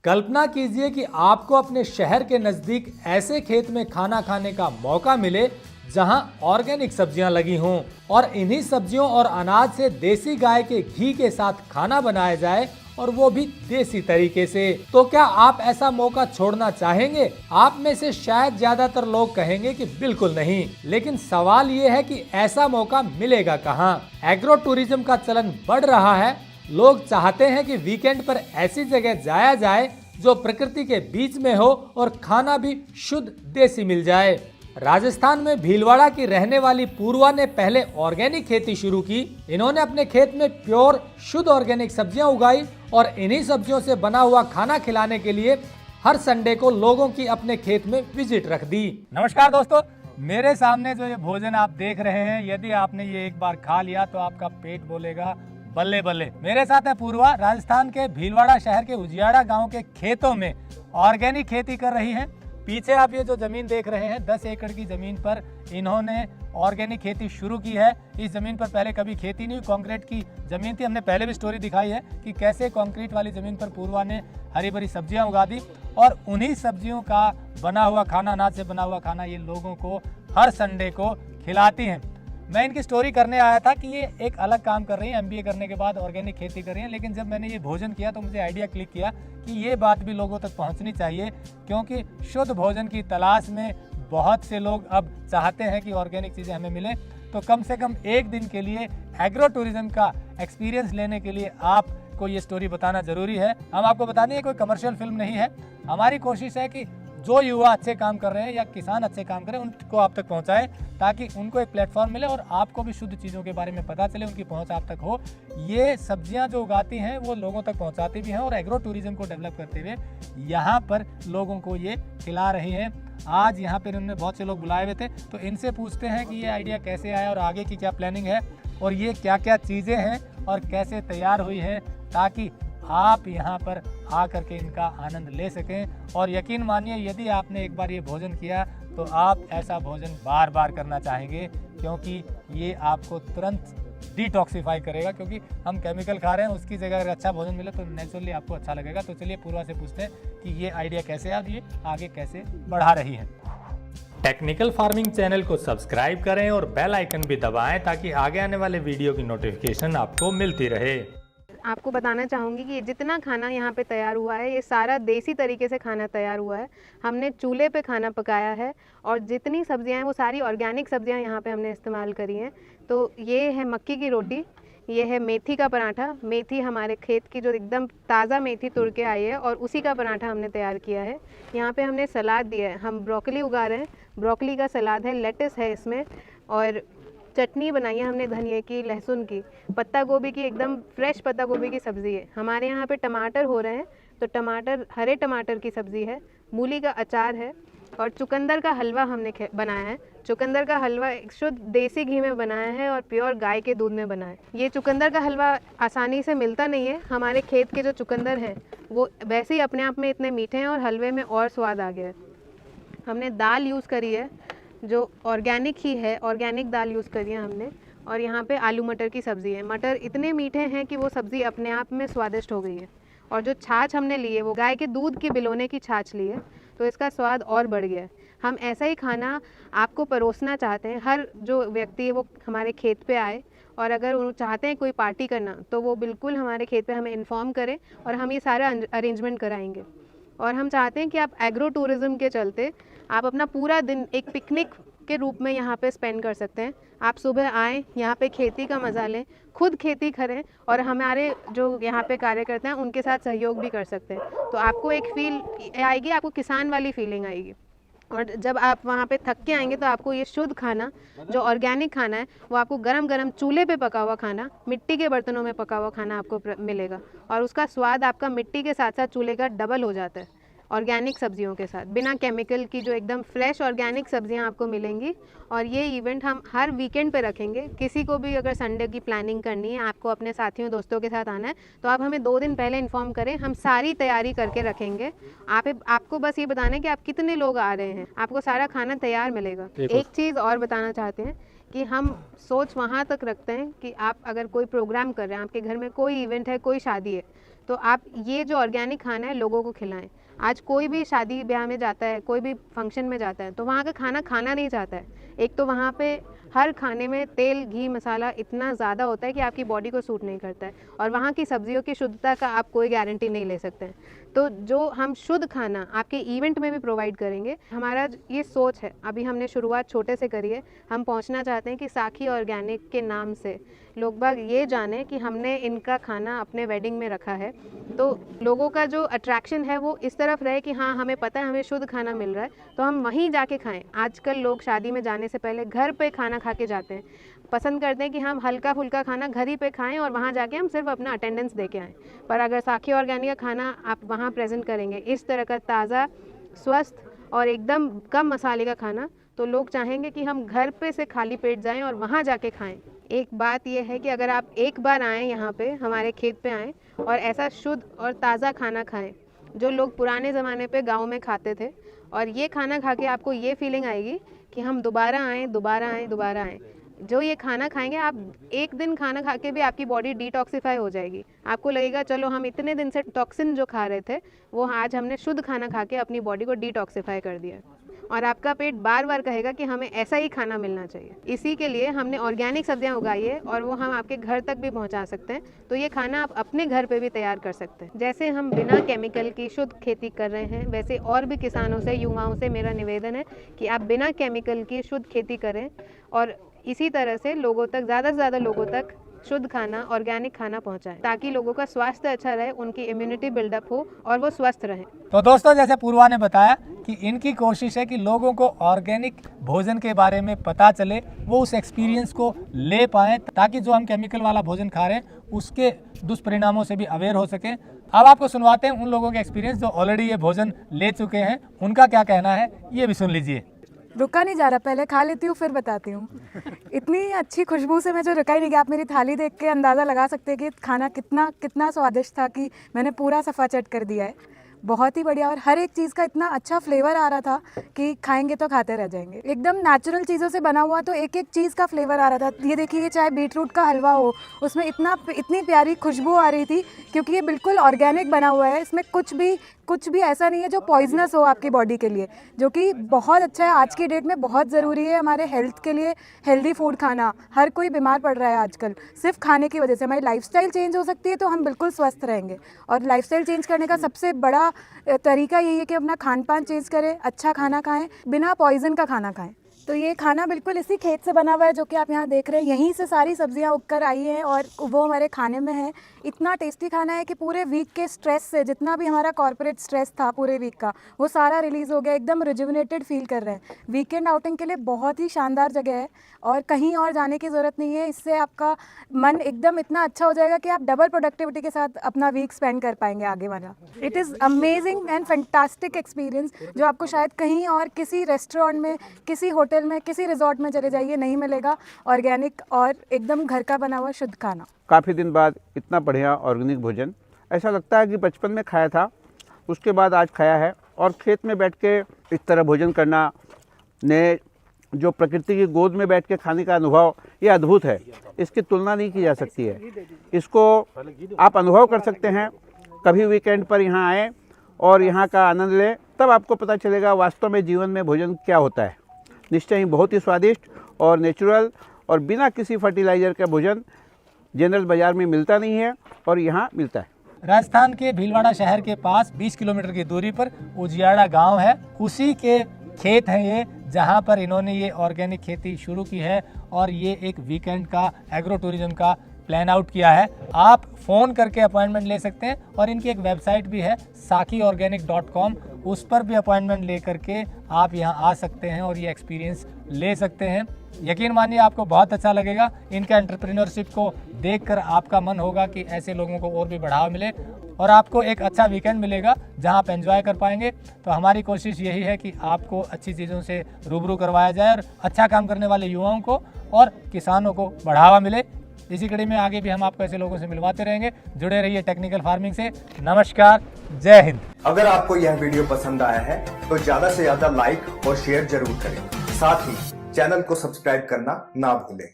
कल्पना कीजिए कि आपको अपने शहर के नजदीक ऐसे खेत में खाना खाने का मौका मिले जहां ऑर्गेनिक सब्जियां लगी हों और इन्हीं सब्जियों और अनाज से देसी गाय के घी के साथ खाना बनाया जाए और वो भी देसी तरीके से। तो क्या आप ऐसा मौका छोड़ना चाहेंगे? आप में से शायद ज्यादातर लोग कहेंगे कि बिल्कुल नहीं, लेकिन सवाल ये है कि ऐसा मौका मिलेगा कहाँ? एग्रो टूरिज्म का चलन बढ़ रहा है। लोग चाहते हैं कि वीकेंड पर ऐसी जगह जाया जाए जो प्रकृति के बीच में हो और खाना भी शुद्ध देसी मिल जाए। राजस्थान में भीलवाड़ा की रहने वाली पूर्वा ने पहले ऑर्गेनिक खेती शुरू की। इन्होंने अपने खेत में प्योर शुद्ध ऑर्गेनिक सब्जियां उगाई और इन्हीं सब्जियों से बना हुआ खाना खिलाने के लिए हर संडे को लोगों की अपने खेत में विजिट रख दी। नमस्कार दोस्तों, मेरे सामने जो ये भोजन आप देख रहे हैं, यदि आपने ये एक बार खा लिया तो आपका पेट बोलेगा बल्ले बल्ले। मेरे साथ है पूर्वा, राजस्थान के भीलवाड़ा शहर के उजियाड़ा गाँव के खेतों में ऑर्गेनिक खेती कर रही है। पीछे आप ये जो जमीन देख रहे हैं, 10 एकड़ की जमीन पर इन्होंने ऑर्गेनिक खेती शुरू की है। इस जमीन पर पहले कभी खेती नहीं हुई, कंक्रीट की जमीन थी। हमने पहले भी स्टोरी दिखाई है कि कैसे कंक्रीट वाली जमीन पर पूर्वा ने हरी भरी सब्जियां उगा दी और उन्हीं सब्जियों का बना हुआ खाना, अनाज से बना हुआ खाना ये लोगों को हर संडे को खिलाती हैं। मैं इनकी स्टोरी करने आया था कि ये एक अलग काम कर रही हैं, MBA करने के बाद ऑर्गेनिक खेती कर रही हैं, लेकिन जब मैंने ये भोजन किया तो मुझे आइडिया क्लिक किया कि ये बात भी लोगों तक पहुंचनी चाहिए, क्योंकि शुद्ध भोजन की तलाश में बहुत से लोग अब चाहते हैं कि ऑर्गेनिक चीज़ें हमें मिलें। तो कम से कम एक दिन के लिए एग्रो टूरिज्म का एक्सपीरियंस लेने के लिए आपको ये स्टोरी बताना ज़रूरी है। हम आपको बता दें, कोई कमर्शियल फिल्म नहीं है। हमारी कोशिश है कि जो युवा अच्छे काम कर रहे हैं या किसान अच्छे काम कर रहे हैं उनको आप तक पहुंचाएं, ताकि उनको एक प्लेटफॉर्म मिले और आपको भी शुद्ध चीज़ों के बारे में पता चले, उनकी पहुंच आप तक हो। ये सब्जियां जो उगाती हैं वो लोगों तक पहुंचाती भी हैं और एग्रो टूरिज्म को डेवलप करते हुए यहाँ पर लोगों को ये खिला रही हैं। आज यहाँ पर उन्होंने बहुत से लोग बुलाए हुए थे, तो इनसे पूछते हैं कि ये आइडिया कैसे आया और आगे की क्या प्लानिंग है और ये क्या क्या चीज़ें हैं और कैसे तैयार हुई है, ताकि आप यहाँ पर आकर के इनका आनंद ले सकें। और यकीन मानिए, यदि आपने एक बार ये भोजन किया तो आप ऐसा भोजन बार बार करना चाहेंगे, क्योंकि ये आपको तुरंत डिटॉक्सिफाई करेगा। क्योंकि हम केमिकल खा रहे हैं, उसकी जगह अगर अच्छा भोजन मिले तो नेचुरली आपको अच्छा लगेगा। तो चलिए पूर्वा से पूछते हैं कि ये आइडिया कैसे है, ये आगे कैसे बढ़ा रही है। टेक्निकल फार्मिंग चैनल को सब्सक्राइब करें और बेल आइकन भी दबाएं, ताकि आगे आने वाले वीडियो की नोटिफिकेशन आपको मिलती रहे। आपको बताना चाहूँगी कि जितना खाना यहाँ पे तैयार हुआ है, ये सारा देसी तरीके से खाना तैयार हुआ है। हमने चूल्हे पे खाना पकाया है और जितनी सब्जियाँ हैं वो सारी ऑर्गेनिक सब्जियाँ यहाँ पे हमने इस्तेमाल करी हैं। तो ये है मक्की की रोटी, ये है मेथी का पराठा। मेथी हमारे खेत की जो एकदम ताज़ा मेथी तुड़ के आई है और उसी का पराठा हमने तैयार किया है। यहाँ पे हमने सलाद दिया है, हम ब्रोकली उगा रहे हैं, ब्रोकली का सलाद है, लेटस है इसमें, और चटनी बनाई है हमने धनिया की, लहसुन की, पत्ता गोभी की, एकदम फ्रेश पत्ता गोभी की सब्ज़ी है। हमारे यहाँ पे टमाटर हो रहे हैं, तो टमाटर, हरे टमाटर की सब्ज़ी है, मूली का अचार है और चुकंदर का हलवा हमने बनाया है। चुकंदर का हलवा शुद्ध देसी घी में बनाया है और प्योर गाय के दूध में बना है। ये चुकंदर का हलवा आसानी से मिलता नहीं है। हमारे खेत के जो चुकंदर हैं वो वैसे ही अपने आप में इतने मीठे हैं और हलवे में और स्वाद आ गया है। हमने दाल यूज़ करी है जो ऑर्गेनिक ही है, ऑर्गेनिक दाल यूज़ करी है हमने। और यहाँ पे आलू मटर की सब्ज़ी है। मटर इतने मीठे हैं कि वो सब्ज़ी अपने आप में स्वादिष्ट हो गई है। और जो छाछ हमने ली है वो गाय के दूध की बिलोने की छाछ ली है, तो इसका स्वाद और बढ़ गया है। हम ऐसा ही खाना आपको परोसना चाहते हैं। हर जो व्यक्ति है वो हमारे खेत पे आए, और अगर वो चाहते हैं कोई पार्टी करना तो वो बिल्कुल हमारे खेत पे हमें इन्फॉर्म करें और हम ये सारा अरेंजमेंट कराएंगे। और हम चाहते हैं कि आप एग्रो टूरिज़्म के चलते आप अपना पूरा दिन एक पिकनिक के रूप में यहाँ पे स्पेंड कर सकते हैं। आप सुबह आएँ, यहाँ पे खेती का मज़ा लें, खुद खेती करें और हमारे जो यहाँ पे कार्यकर्ता हैं उनके साथ सहयोग भी कर सकते हैं। तो आपको एक फील आएगी, आपको किसान वाली फीलिंग आएगी। और जब आप वहाँ पे थक के आएंगे तो आपको ये शुद्ध खाना, जो ऑर्गेनिक खाना है, वो आपको गरम गरम चूल्हे पे पका हुआ खाना, मिट्टी के बर्तनों में पका हुआ खाना आपको मिलेगा। और उसका स्वाद आपका मिट्टी के साथ साथ चूल्हे का डबल हो जाता है। ऑर्गेनिक सब्जियों के साथ, बिना केमिकल की, जो एकदम फ्रेश ऑर्गेनिक सब्जियां आपको मिलेंगी। और ये इवेंट हम हर वीकेंड पे रखेंगे। किसी को भी अगर संडे की प्लानिंग करनी है, आपको अपने साथियों दोस्तों के साथ आना है, तो आप हमें 2 दिन पहले इन्फॉर्म करें, हम सारी तैयारी करके रखेंगे। आपको बस ये बताना है कि आप कितने लोग आ रहे हैं, आपको सारा खाना तैयार मिलेगा। एक चीज़ और बताना चाहते हैं कि हम सोच वहाँ तक रखते हैं कि आप अगर कोई प्रोग्राम कर रहे हैं, आपके घर में कोई इवेंट है, कोई शादी है, तो आप ये जो ऑर्गेनिक खाना है लोगों को खिलाएं। आज कोई भी शादी ब्याह में जाता है, कोई भी फंक्शन में जाता है तो वहाँ का खाना खाना नहीं चाहता है। एक तो वहाँ पे हर खाने में तेल, घी, मसाला इतना ज़्यादा होता है कि आपकी बॉडी को सूट नहीं करता है, और वहाँ की सब्जियों की शुद्धता का आप कोई गारंटी नहीं ले सकते हैं। तो जो हम शुद्ध खाना आपके इवेंट में भी प्रोवाइड करेंगे, हमारा ये सोच है, अभी हमने शुरुआत छोटे से करी है। हम पहुँचना चाहते हैं कि साखी ऑर्गेनिक के नाम से लोग बाग ये जाने कि हमने इनका खाना अपने वेडिंग में रखा है। तो लोगों का जो अट्रैक्शन है वो इस तरफ रहे कि हाँ, हमें पता है हमें शुद्ध खाना मिल रहा है तो हम वहीं जाके खाएं। आजकल लोग शादी में जाने से पहले घर पे खाना खा के जाते हैं, पसंद करते हैं कि हम हल्का फुल्का खाना घर ही पे खाएं और वहाँ जाके हम सिर्फ अपना अटेंडेंस दे के आएँ। पर अगर साखी ऑर्गेनिक का खाना आप वहाँ प्रेजेंट करेंगे, इस तरह का ताज़ा, स्वस्थ और एकदम कम मसाले का खाना, तो लोग चाहेंगे कि हम घर पे से खाली पेट जाएं और वहाँ जाके खाएं। एक बात यह है कि अगर आप एक बार आएँ यहाँ पे, हमारे खेत पे आएँ और ऐसा शुद्ध और ताज़ा खाना खाएं जो लोग पुराने ज़माने पे गांव में खाते थे, और ये खाना खा के आपको ये फीलिंग आएगी कि हम दोबारा आएँ, दोबारा आएँ, दोबारा आएँ। जो ये खाना खाएंगे आप, एक दिन खाना खा के भी आपकी बॉडी डिटॉक्सिफाई हो जाएगी। आपको लगेगा चलो हम इतने दिन से टॉक्सिन जो खा रहे थे वो आज हमने शुद्ध खाना खा के अपनी बॉडी को डिटॉक्सिफाई कर दिया, और आपका पेट बार बार कहेगा कि हमें ऐसा ही खाना मिलना चाहिए। इसी के लिए हमने ऑर्गेनिक सब्जियां उगाई है और वो हम आपके घर तक भी पहुंचा सकते हैं। तो ये खाना आप अपने घर पे भी तैयार कर सकते हैं। जैसे हम बिना केमिकल की शुद्ध खेती कर रहे हैं, वैसे और भी किसानों से, युवाओं से मेरा निवेदन है कि आप बिना केमिकल की शुद्ध खेती करें और इसी तरह से लोगों तक, ज़्यादा से ज़्यादा लोगों तक शुद्ध खाना, ऑर्गेनिक खाना पहुंचाएं, ताकि लोगों का स्वास्थ्य अच्छा रहे, उनकी इम्यूनिटी बिल्डअप हो और वो स्वस्थ रहें। तो दोस्तों, जैसे पूर्वा ने बताया कि इनकी कोशिश है कि लोगों को ऑर्गेनिक भोजन के बारे में पता चले, वो उस एक्सपीरियंस को ले पाएं, ताकि जो हम केमिकल वाला भोजन खा रहे हैं उसके दुष्परिणामों से भी अवेयर हो सकें। अब आपको सुनवाते हैं उन लोगों के एक्सपीरियंस जो ऑलरेडी ये भोजन ले चुके हैं, उनका क्या कहना है ये भी सुन लीजिए। रुका नहीं जा रहा, पहले खा लेती हूँ फिर बताती हूँ। इतनी अच्छी खुशबू से मैं जो रुका ही नहीं गया। आप मेरी थाली देख के अंदाज़ा लगा सकते हैं कि खाना कितना कितना स्वादिष्ट था कि मैंने पूरा सफ़ा चट कर दिया है। बहुत ही बढ़िया, और हर एक चीज़ का इतना अच्छा फ्लेवर आ रहा था कि खाएंगे तो खाते रह जाएंगे। एकदम नेचुरल चीज़ों से बना हुआ, तो एक एक चीज़ का फ्लेवर आ रहा था। ये देखिए, चाहे बीटरूट का हलवा हो, उसमें इतनी प्यारी खुशबू आ रही थी, क्योंकि ये बिल्कुल ऑर्गेनिक बना हुआ है। इसमें कुछ भी ऐसा नहीं है जो पॉइजनस हो आपकी बॉडी के लिए, जो कि बहुत अच्छा है। आज की डेट में बहुत ज़रूरी है हमारे हेल्थ के लिए हेल्दी फूड खाना। हर कोई बीमार पड़ रहा है आजकल सिर्फ खाने की वजह से। हमारी लाइफस्टाइल चेंज हो सकती है तो हम बिल्कुल स्वस्थ रहेंगे, और लाइफस्टाइल चेंज करने का सबसे बड़ा तरीका यही है कि अपना खान पान चेंज करें, अच्छा खाना खाएं, बिना पॉइजन का खाना खाएं। तो ये खाना बिल्कुल इसी खेत से बना हुआ है जो कि आप यहाँ देख रहे हैं। यहीं से सारी सब्जियाँ उगकर आई हैं और वो हमारे खाने में है। इतना टेस्टी खाना है कि पूरे वीक के स्ट्रेस से, जितना भी हमारा कॉर्पोरेट स्ट्रेस था पूरे वीक का, वो सारा रिलीज़ हो गया। एकदम रिजुविनेटेड फील कर रहे हैं। वीकेंड आउटिंग के लिए बहुत ही शानदार जगह है और कहीं और जाने की ज़रूरत नहीं है। इससे आपका मन एकदम इतना अच्छा हो जाएगा कि आप डबल प्रोडक्टिविटी के साथ अपना वीक स्पेंड कर पाएंगे आगे वाला। It is amazing and fantastic experience, जो आपको शायद कहीं और किसी रेस्टोरेंट में, किसी होटल में, किसी रिजॉर्ट में चले जाइए नहीं मिलेगा। ऑर्गेनिक और एकदम घर का बना हुआ शुद्ध खाना। काफ़ी दिन बाद इतना बढ़िया ऑर्गेनिक भोजन, ऐसा लगता है कि बचपन में खाया था, उसके बाद आज खाया है। और खेत में बैठ के इस तरह भोजन करना, ने जो प्रकृति की गोद में बैठ के खाने का अनुभव, ये अद्भुत है। इसकी तुलना नहीं की जा सकती है। इसको आप अनुभव कर सकते हैं। कभी वीकेंड पर यहाँ आएँ और यहाँ का आनंद लें, तब आपको पता चलेगा वास्तव में जीवन में भोजन क्या होता है। निश्चय ही बहुत ही स्वादिष्ट और नेचुरल और बिना किसी फर्टिलाइज़र का भोजन जनरल बाज़ार में मिलता नहीं है, और यहाँ मिलता है। राजस्थान के भीलवाड़ा शहर के पास 20 किलोमीटर की दूरी पर उजियाड़ा गांव है। उसी के खेत हैं ये, जहां पर इन्होंने ये ऑर्गेनिक खेती शुरू की है और ये एक वीकेंड का एग्रो टूरिज्म का प्लान आउट किया है। आप फ़ोन करके अपॉइंटमेंट ले सकते हैं, और इनकी एक वेबसाइट भी है sakhiorganic.com, उस पर भी अपॉइंटमेंट ले करके आप यहाँ आ सकते हैं और ये एक्सपीरियंस ले सकते हैं। यकीन मानिए आपको बहुत अच्छा लगेगा। इनके एंटरप्रेन्योरशिप को देखकर आपका मन होगा कि ऐसे लोगों को और भी बढ़ावा मिले और आपको एक अच्छा वीकेंड मिलेगा जहां आप एंजॉय कर पाएंगे। तो हमारी कोशिश यही है कि आपको अच्छी चीज़ों से रूबरू करवाया जाए और अच्छा काम करने वाले युवाओं को और किसानों को बढ़ावा मिले। इसी कड़ी में आगे भी हम आपको ऐसे लोगों से मिलवाते रहेंगे। जुड़े रहिए टेक्निकल फार्मिंग से। नमस्कार, जय हिंद। अगर आपको यह वीडियो पसंद आया है तो ज्यादा से ज्यादा लाइक और शेयर जरूर करें। साथ ही चैनल को सब्सक्राइब करना ना भूलें।